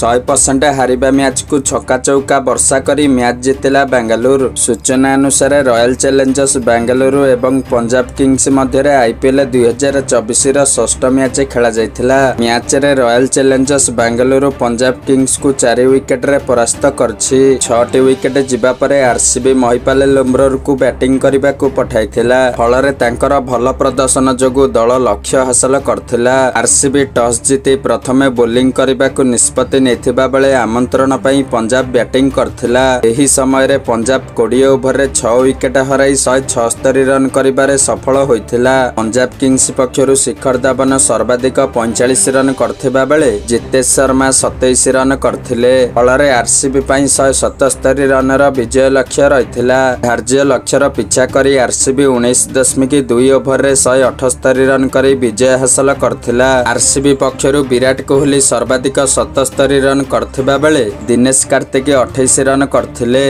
100% हारिबा match को छक्का चौका वर्षा करी मैच जितिला बेंगलुरु। सूचना अनुसार रॉयल चैलेंजर्स बेंगलुरु एवं पंजाब किंग्स मध्य आईपीएल 2024 रा षष्ठ मैच खेला जाइथिला। मैच रे royal Challengers Bengaluru Punjab Kings को 4 विकेट रे परास्त करछि। 6टी विकेट जिबा परे आरसीबी महिपाल लुम्ब्रोर को बैटिंग करबा को पठाइथिला। फल रे तांकर भल प्रदर्शन जोगु दल लक्ष्य हासिल करथिला। आरसीबी टॉस जीति प्रथमे बोलिंग करबा को निष्पत्ति नेथिबा बेले आमंत्रण पई पंजाब बैटिंग करथिला। एही समय रे पंजाब 20 ओवर रे 6 विकेट हराई 176 रन करिबारे सफल होइथिला। पंजाब किंग्स पक्षरु शिखर धवन सर्वाधिक 45 रन करथिबा बेले जितेश शर्मा 27 रन करथिले। फलरे आरसीबी पई 177 रन र विजय लक्ष्य रहिथिला। धार्य लक्ष्यर पिछा करी आरसीबी 19.2 ओवर रे 178 रन करी विजय हासिल करथिला। आरसीबी पक्षरु विराट कोहली सर्वाधिक 77 रन करथिबा बेले दिनेश कार्तिक 28 रन करथिले।